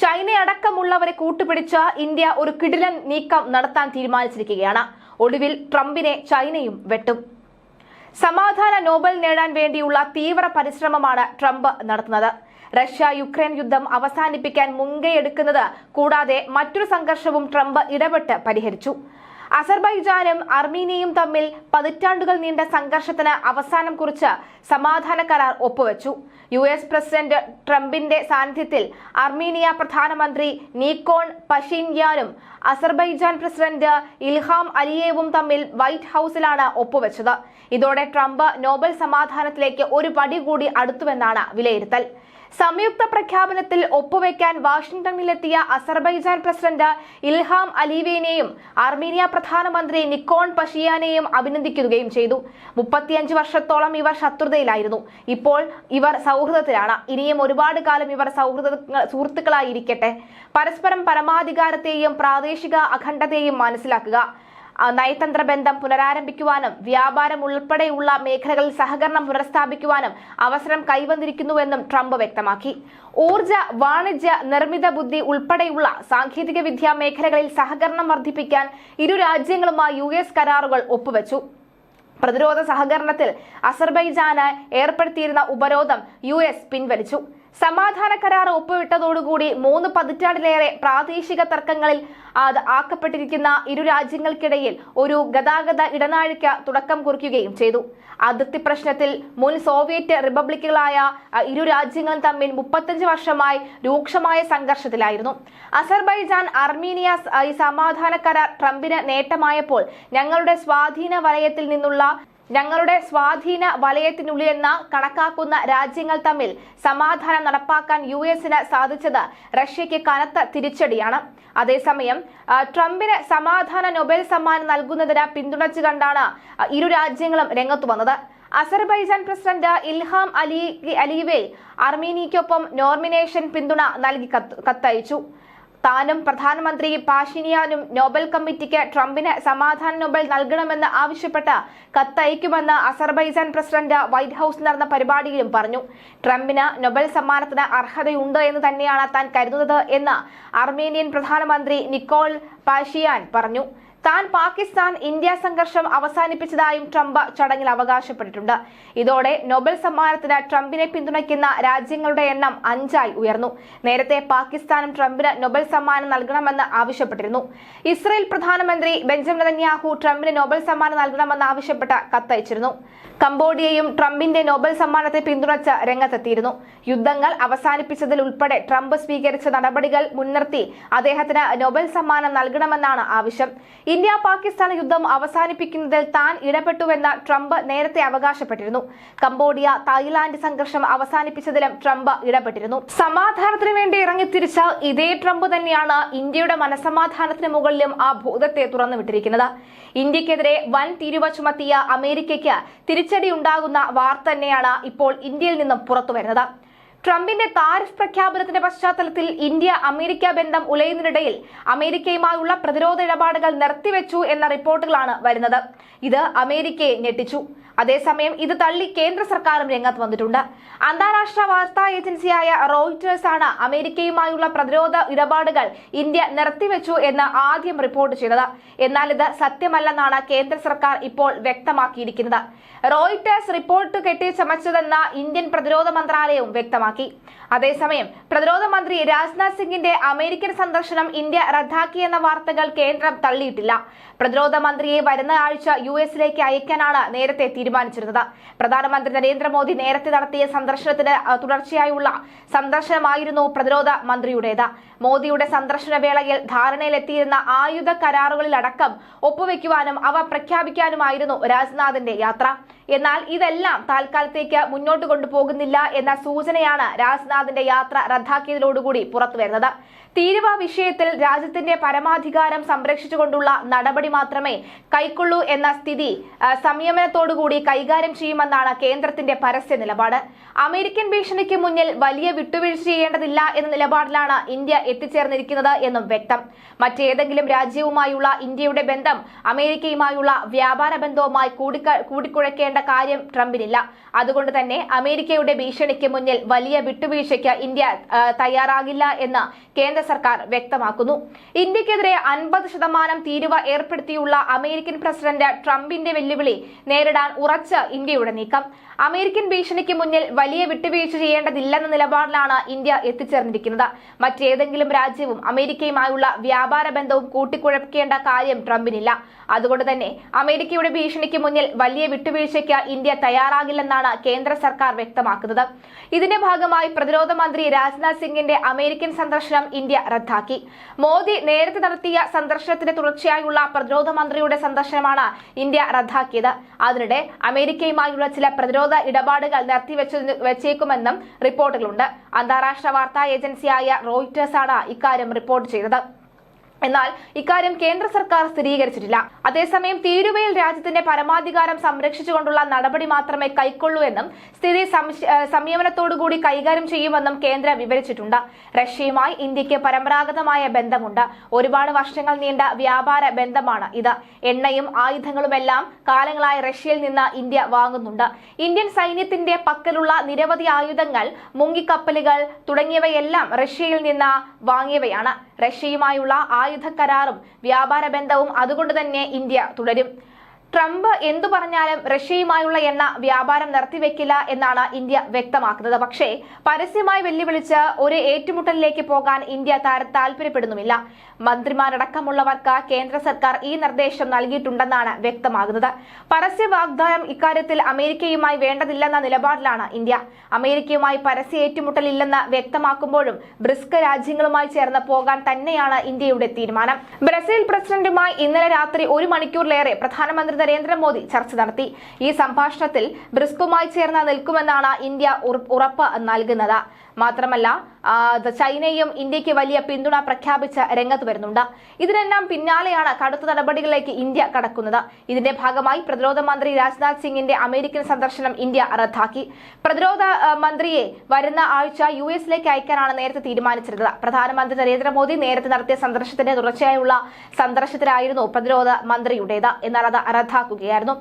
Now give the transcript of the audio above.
ചൈനയടക്കമുള്ളവരെ കൂട്ടുപിടിച്ച് ഇന്ത്യ ഒരു കിടിലൻ നീക്കം നടത്താൻ തീരുമാനിച്ചിരിക്കുകയാണ്. ഒടുവിൽ ട്രംപിനെ ചൈനയും വെട്ടും. സമാധാന നോബൽ നേടാൻ വേണ്ടിയുള്ള തീവ്ര പരിശ്രമമാണ് ട്രംപ് നടത്തുന്നത്. റഷ്യ യുക്രൈൻ യുദ്ധം അവസാനിപ്പിക്കാൻ മുൻകൈയെടുക്കുന്നത് കൂടാതെ മറ്റൊരു സംഘർഷവും ട്രംപ് ഇടപെട്ട് പരിഹരിച്ചു. അസർബൈജാനും അർമീനിയയും തമ്മിൽ പതിറ്റാണ്ടുകൾ നീണ്ട സംഘർഷത്തിന് അവസാനം കുറിച്ച് സമാധാന കരാർ ഒപ്പുവെച്ചു. US പ്രസിഡന്റ് ട്രംപിന്റെ സാന്നിധ്യത്തിൽ അർമീനിയ പ്രധാനമന്ത്രി നിക്കോൾ പഷിൻയാനും അസർബൈജാൻ പ്രസിഡന്റ് ഇൽഹാം അലിയേവും തമ്മിൽ വൈറ്റ് ഹൌസിലാണ് ഒപ്പുവെച്ചത്. ഇതോടെ ട്രംപ് നോബൽ സമാധാനത്തിലേക്ക് ഒരു പടി കൂടി അടുത്തുവെന്നാണ് വിലയിരുത്തൽ. സംയുക്ത പ്രഖ്യാപനത്തിൽ ഒപ്പുവെക്കാൻ വാഷിംഗ്ടണിലെത്തിയ അസർബൈജാൻ പ്രസിഡന്റ് ഇൽഹാം അലിയേവിനെയും അർമീനിയ പ്രധാനമന്ത്രി നിക്കോൾ പഷിൻയാനെയും അഭിനന്ദിക്കുകയും ചെയ്തു. 35 വർഷത്തോളം ഇവർ ശത്രുതയിലായിരുന്നു. ഇപ്പോൾ ഇവർ സൗഹൃദത്തിലാണ്. ഇനിയും ഒരുപാട് കാലം ഇവർ സുഹൃത്തുക്കളായിരിക്കട്ടെ. പരസ്പരം പരമാധികാരത്തെയും പ്രാദേശിക അഖണ്ഡതയെയും മനസ്സിലാക്കുക, നയതന്ത്ര ബന്ധം പുനരാരംഭിക്കുവാനും വ്യാപാരം ഉൾപ്പെടെയുള്ള മേഖലകളിൽ സഹകരണം പുനഃസ്ഥാപിക്കുവാനും അവസരം കൈവന്നിരിക്കുന്നുവെന്നും ട്രംപ് വ്യക്തമാക്കി. ഊർജ, വാണിജ്യ, നിർമ്മിത ബുദ്ധി ഉൾപ്പെടെയുള്ള സാങ്കേതിക വിദ്യാ മേഖലകളിൽ സഹകരണം വർദ്ധിപ്പിക്കാൻ ഇരു രാജ്യങ്ങളുമായി US കരാറുകൾ ഒപ്പുവെച്ചു. പ്രതിരോധ സഹകരണത്തിൽ അസർബൈജാന് ഏർപ്പെടുത്തിയിരുന്ന ഉപരോധം US പിൻവലിച്ചു. സമാധാന കരാർ ഒപ്പുവിട്ടതോടുകൂടി 3 പതിറ്റാണ്ടിലേറെ പ്രാദേശിക തർക്കങ്ങളിൽ ആക്കപ്പെട്ടിരിക്കുന്ന ഇരു രാജ്യങ്ങൾക്കിടയിൽ ഒരു ഗതാഗത ഇടനാഴിക്ക് തുടക്കം കുറിക്കുകയും ചെയ്തു. അതിർത്തി പ്രശ്നത്തിൽ മുൻ സോവിയറ്റ് റിപ്പബ്ലിക്കുകളായ ഇരു രാജ്യങ്ങളും തമ്മിൽ 35 വർഷമായി രൂക്ഷമായ സംഘർഷത്തിലായിരുന്നു. അസർബൈജാൻ അർമീനിയ ഈ സമാധാന കരാർ ട്രംപിന് നേട്ടമായപ്പോൾ ഞങ്ങളുടെ സ്വാധീന വലയത്തിനുള്ളിലെന്ന് കണക്കാക്കുന്ന രാജ്യങ്ങൾ തമ്മിൽ സമാധാനം നടപ്പാക്കാൻ US-ന് സാധിച്ചത് റഷ്യയ്ക്ക് കനത്ത തിരിച്ചടിയാണ്. അതേസമയം ട്രംപിന് സമാധാന നൊബേൽ സമ്മാനം നൽകുന്നതിന് പിന്തുണച്ചു കണ്ടാണ് ഇരു രാജ്യങ്ങളും രംഗത്തു വന്നത്. അസർബൈജാൻ പ്രസിഡന്റ് ഇൽഹാം അലിയേവ് അർമീനിയയ്ക്കൊപ്പം നോമിനേഷൻ പിന്തുണ നൽകി കത്തയച്ചു. താനും പ്രധാനമന്ത്രി പാഷിനിയാനും നോബൽ കമ്മിറ്റിക്ക് ട്രംപിന് സമാധാന നോബൽ നൽകണമെന്ന് ആവശ്യപ്പെട്ട് കത്തയക്കുമെന്ന് അസർബൈജാൻ പ്രസിഡന്റ് വൈറ്റ് ഹൌസ് നടന്ന പരിപാടിയിലും പറഞ്ഞു. ട്രംപിന് നൊബൽ സമ്മാനത്തിന് അർഹതയുണ്ട് എന്ന് തന്നെയാണ് താൻ കരുതുന്നത് എന്ന് അർമേനിയൻ പ്രധാനമന്ത്രി നിക്കോൾ പാഷിയാൻ പറഞ്ഞു. താൻ പാകിസ്ഥാൻ ഇന്ത്യ സംഘർഷം അവസാനിപ്പിച്ചതായും ട്രംപ് ചടങ്ങിൽ അവകാശപ്പെട്ടിട്ടുണ്ട്. ഇതോടെ നൊബൽ സമ്മാനത്തിന് ട്രംപിനെ പിന്തുണയ്ക്കുന്ന രാജ്യങ്ങളുടെ എണ്ണം 5 ഉയർന്നു. നേരത്തെ പാകിസ്ഥാനും ട്രംപിന് നൊബൽ സമ്മാനം നൽകണമെന്ന് ആവശ്യപ്പെട്ടിരുന്നു. ഇസ്രയേൽ പ്രധാനമന്ത്രി ബെഞ്ചമിൻ നെതന്യാഹു ട്രംപിന് നൊബൽ സമ്മാനം നൽകണമെന്ന് ആവശ്യപ്പെട്ട് കത്തയച്ചിരുന്നു. കംബോഡിയയും ട്രംപിന്റെ നൊബൽ സമ്മാനത്തെ പിന്തുണച്ച് രംഗത്തെത്തിയിരുന്നു. യുദ്ധങ്ങൾ അവസാനിപ്പിച്ചതിൽ ഉൾപ്പെടെ ട്രംപ് സ്വീകരിച്ച നടപടികൾ മുൻനിർത്തി അദ്ദേഹത്തിന് നൊബൽ സമ്മാനം നൽകണമെന്നാണ് ആവശ്യം. ഇന്ത്യ പാകിസ്ഥാൻ യുദ്ധം അവസാനിപ്പിക്കുന്നതിൽ താൻ ഇടപെട്ടുവെന്ന് ട്രംപ് നേരത്തെ അവകാശപ്പെട്ടിരുന്നു. കംബോഡിയ തായ്ലാന്റ് സംഘർഷം അവസാനിപ്പിച്ചതിലും ട്രംപ് ഇടപെട്ടിരുന്നു. സമാധാനത്തിന് വേണ്ടി ഇറങ്ങിത്തിരിച്ച ഇതേ ട്രംപ് തന്നെയാണ് ഇന്ത്യയുടെ മനസമാധാനത്തിന് മുകളിലും ആ ഭൂതത്തെ തുറന്നുവിട്ടിരിക്കുന്നത്. ഇന്ത്യക്കെതിരെ വൻ തീരുവ ചുമത്തിയ അമേരിക്കയ്ക്ക് തിരിച്ചടി ഉണ്ടാകുന്ന വാർത്ത തന്നെയാണ് ഇപ്പോൾ ഇന്ത്യയിൽ നിന്നും പുറത്തുവരുന്നത്. ട്രംപിന്റെ താരിഫ് പ്രഖ്യാപനത്തിന്റെ പശ്ചാത്തലത്തിൽ ഇന്ത്യ അമേരിക്ക ബന്ധം ഉലയുന്നതിനിടയിൽ അമേരിക്കയുമായുള്ള പ്രതിരോധ ഇടപാടുകൾ നിർത്തിവെച്ചു എന്ന റിപ്പോർട്ടുകളാണ് വരുന്നത്. ഇത് അമേരിക്കയെ ഞെട്ടിച്ചു. അതേസമയം ഇത് തള്ളി കേന്ദ്ര സർക്കാരും രംഗത്ത് വന്നിട്ടുണ്ട്. അന്താരാഷ്ട്ര വാർത്താ ഏജൻസിയായ റോയിറ്റേഴ്സ് ആണ് അമേരിക്കയുമായുള്ള പ്രതിരോധ ഇടപാടുകൾ ഇന്ത്യ നിർത്തിവെച്ചു എന്ന് ആദ്യം റിപ്പോർട്ട് ചെയ്തത്. എന്നാൽ ഇത് സത്യമല്ലെന്നാണ് കേന്ദ്ര സർക്കാർ ഇപ്പോൾ വ്യക്തമാക്കിയിരിക്കുന്നത്. റോയിറ്റേഴ്സ് റിപ്പോർട്ട് കെട്ടിച്ചമച്ചതെന്ന് ഇന്ത്യൻ പ്രതിരോധ മന്ത്രാലയവും വ്യക്തമാക്കി. അതേസമയം പ്രതിരോധ മന്ത്രി രാജ്നാഥ് സിംഗിന്റെ അമേരിക്കൻ സന്ദർശനം ഇന്ത്യ റദ്ദാക്കിയെന്ന വാർത്തകൾ കേന്ദ്രം തള്ളിയിട്ടില്ല. പ്രതിരോധ മന്ത്രിയെ വരുന്ന ആഴ്ച US-ലേക്ക് അയക്കാനാണ് നേരത്തെ തീരുമാനിച്ചിരുന്നത്. പ്രധാനമന്ത്രി നരേന്ദ്രമോദി നേരത്തെ നടത്തിയ സന്ദർശനത്തിന് തുടർച്ചയായുള്ള സന്ദർശനമായിരുന്നു പ്രതിരോധ മന്ത്രിയുടേത്. മോദിയുടെ സന്ദർശന വേളയിൽ ധാരണയിലെത്തിയിരുന്ന ആയുധ കരാറുകളിലടക്കം ഒപ്പുവെക്കുവാനും അവ പ്രഖ്യാപിക്കാനുമായിരുന്നു രാജ്നാഥിന്റെ യാത്ര. എന്നാൽ ഇതെല്ലാം താൽക്കാലത്തേക്ക് മുന്നോട്ട് കൊണ്ടുപോകുന്നില്ല എന്ന സൂചനയാണ് രാജ്നാഥിന്റെ യാത്ര റദ്ദാക്കിയതിനോടുകൂടി പുറത്തുവരുന്നത്. തീരുവ വിഷയത്തിൽ രാജ്യത്തിന്റെ പരമാധികാരം സംരക്ഷിച്ചുകൊണ്ടുള്ള നടപടി മാത്രമേ കൈക്കൊള്ളൂ എന്ന സ്ഥിതി സംയമനത്തോടുകൂടി കൈകാര്യം ചെയ്യുമെന്നാണ് കേന്ദ്രത്തിന്റെ പരസ്യ നിലപാട്. അമേരിക്കൻ ഭീഷണിക്ക് മുന്നിൽ വലിയ വിട്ടുവീഴ്ച ചെയ്യേണ്ടതില്ല എന്ന നിലപാടിലാണ് ഇന്ത്യ എത്തിച്ചേർന്നിരിക്കുന്നത് എന്നും വ്യക്തം. മറ്റേതെങ്കിലും രാജ്യവുമായുള്ള ഇന്ത്യയുടെ ബന്ധം അമേരിക്കയുമായുള്ള വ്യാപാര ബന്ധവുമായി കൂടിക്കുഴയ്ക്കേണ്ട ചെയ്യേണ്ട കാര്യം ട്രംപിനില്ല. അതുകൊണ്ട് തന്നെ അമേരിക്കയുടെ ഭീഷണിക്ക് മുന്നിൽ വലിയ വിട്ടുവീഴ്ചയ്ക്ക് ഇന്ത്യ തയ്യാറാകില്ല എന്ന് കേന്ദ്ര സർക്കാർ വ്യക്തമാക്കുന്നു. ഇന്ത്യക്കെതിരെ 50% തീരുവ ഏർപ്പെടുത്തിയുള്ള അമേരിക്കൻ പ്രസിഡന്റ് ട്രംപിന്റെ വെല്ലുവിളി നേരിടാൻ ഉറച്ച ഇന്ത്യയുടെ നീക്കം. അമേരിക്കൻ ഭീഷണിക്ക് മുന്നിൽ വലിയ വിട്ടുവീഴ്ച ചെയ്യേണ്ടതില്ലെന്ന നിലപാടിലാണ് ഇന്ത്യ എത്തിച്ചേർന്നിരിക്കുന്നത്. മറ്റേതെങ്കിലും രാജ്യവും അമേരിക്കയുമായുള്ള വ്യാപാര ബന്ധവും കൂട്ടിക്കുഴപ്പിക്കേണ്ട കാര്യം ട്രംപിനില്ല. അതുകൊണ്ട് തന്നെ അമേരിക്കയുടെ ഭീഷണിക്ക് മുന്നിൽ വലിയ വിട്ടുവീഴ്ചയ്ക്ക് ഇന്ത്യ തയ്യാറാകില്ലെന്നാണ് കേന്ദ്ര സർക്കാർ വ്യക്തമാക്കുന്നത്. ഇതിന്റെ ഭാഗമായി പ്രതിരോധ മന്ത്രി രാജ്നാഥ് സിംഗിന്റെ അമേരിക്കൻ സന്ദർശനം ഇന്ത്യ റദ്ദാക്കി. മോദി നേരത്തെ നടത്തിയ സന്ദർശനത്തിന്റെ തുടർച്ചയായുള്ള പ്രതിരോധ മന്ത്രിയുടെ സന്ദർശനമാണ് ഇന്ത്യ റദ്ദാക്കിയത്. അതിനിടെ അമേരിക്കയുമായുള്ള ചില പ്രതിരോധ ഇടപാടുകൾ നിർത്തിവെച്ചേക്കുമെന്നും റിപ്പോർട്ടുകളുണ്ട്. അന്താരാഷ്ട്ര വാർത്താ ഏജൻസിയായ റോയിറ്റേഴ്സ് ആണ് ഇക്കാര്യം റിപ്പോർട്ട് ചെയ്തത്. എന്നാൽ ഇക്കാര്യം കേന്ദ്ര സർക്കാർ സ്ഥിരീകരിച്ചിട്ടില്ല. അതേസമയം തീരുവയിൽ രാജ്യത്തിന്റെ പരമാധികാരം സംരക്ഷിച്ചുകൊണ്ടുള്ള നടപടി മാത്രമേ കൈക്കൊള്ളൂ എന്നും സ്ഥിതി സംയമനത്തോടുകൂടി കൈകാര്യം ചെയ്യുമെന്നും കേന്ദ്രം വിവരിച്ചിട്ടുണ്ട്. റഷ്യയുമായി ഇന്ത്യക്ക് പരമ്പരാഗതമായ ബന്ധമുണ്ട്. ഒരുപാട് വർഷങ്ങൾ നീണ്ട വ്യാപാര ബന്ധമാണ് ഇത്. എണ്ണയും ആയുധങ്ങളുമെല്ലാം കാലങ്ങളായി റഷ്യയിൽ നിന്ന് ഇന്ത്യ വാങ്ങുന്നുണ്ട്. ഇന്ത്യൻ സൈന്യത്തിന്റെ പക്കലുള്ള നിരവധി ആയുധങ്ങൾ, മുങ്ങിക്കപ്പലുകൾ തുടങ്ങിയവയെല്ലാം റഷ്യയിൽ നിന്ന് വാങ്ങിയവയാണ്. റഷ്യയുമായുള്ള ആയുധ കരാറും വ്യാപാര ബന്ധവും അതുകൊണ്ട് തന്നെ ഇന്ത്യ തുടരും. ട്രംപ് എന്തു പറഞ്ഞാലും റഷ്യയുമായുള്ള എണ്ണ വ്യാപാരം നിർത്തിവെക്കില്ല എന്നാണ് ഇന്ത്യ വ്യക്തമാക്കുന്നത്. പക്ഷേ പരസ്യമായി വെല്ലുവിളിച്ച് ഒരു ഏറ്റുമുട്ടലിലേക്ക് പോകാൻ ഇന്ത്യ താൽപര്യപ്പെടുന്നുമില്ല. മന്ത്രിമാരടക്കമുള്ളവർക്ക് കേന്ദ്ര സർക്കാർ ഈ നിർദ്ദേശം നൽകിയിട്ടുണ്ടെന്നാണ് വ്യക്തമാകുന്നത്. പരസ്യ വാഗ്ദാനം ഇക്കാര്യത്തിൽ അമേരിക്കയുമായി വേണ്ടതില്ലെന്ന നിലപാടിലാണ് ഇന്ത്യ. അമേരിക്കയുമായി പരസ്യ ഏറ്റുമുട്ടലില്ലെന്ന് വ്യക്തമാക്കുമ്പോഴും ബ്രിക്സ് രാജ്യങ്ങളുമായി ചേർന്ന് പോകാൻ തന്നെയാണ് ഇന്ത്യയുടെ തീരുമാനം. ബ്രസീൽ പ്രസിഡന്റുമായി ഇന്നലെ രാത്രി 1 മണിക്കൂറിലേറെ പ്രധാനമന്ത്രി നരേന്ദ്രമോദി ചർച്ച നടത്തി. ഈ സംഭാഷണത്തിൽ ബ്രിക്സുമായി ചേർന്ന് നിൽക്കുമെന്നാണ് ഇന്ത്യ ഉറപ്പ് നൽകുന്നത്. മാത്രമല്ല ചൈനയും ഇന്ത്യക്ക് വലിയ പിന്തുണ പ്രഖ്യാപിച്ച് രംഗത്ത് വരുന്നുണ്ട്. ഇതിനെല്ലാം പിന്നാലെയാണ് കടുത്ത നടപടികളിലേക്ക് ഇന്ത്യ കടക്കുന്നത്. ഇതിന്റെ ഭാഗമായി പ്രതിരോധ മന്ത്രി രാജ്നാഥ് സിംഗിന്റെ അമേരിക്കൻ സന്ദർശനം ഇന്ത്യ റദ്ദാക്കി. പ്രതിരോധ മന്ത്രിയെ വരുന്ന ആഴ്ച US-ലേക്ക് അയക്കാനാണ് നേരത്തെ തീരുമാനിച്ചിരുന്നത്. പ്രധാനമന്ത്രി നരേന്ദ്രമോദി നേരത്തെ നടത്തിയ സന്ദർശനത്തിന്റെ തുടർച്ചയായുള്ള സന്ദർശനത്തിലായിരുന്നു പ്രതിരോധ മന്ത്രിയുടേത്. എന്നാൽ അത് റദ്ദാക്കുകയായിരുന്നു.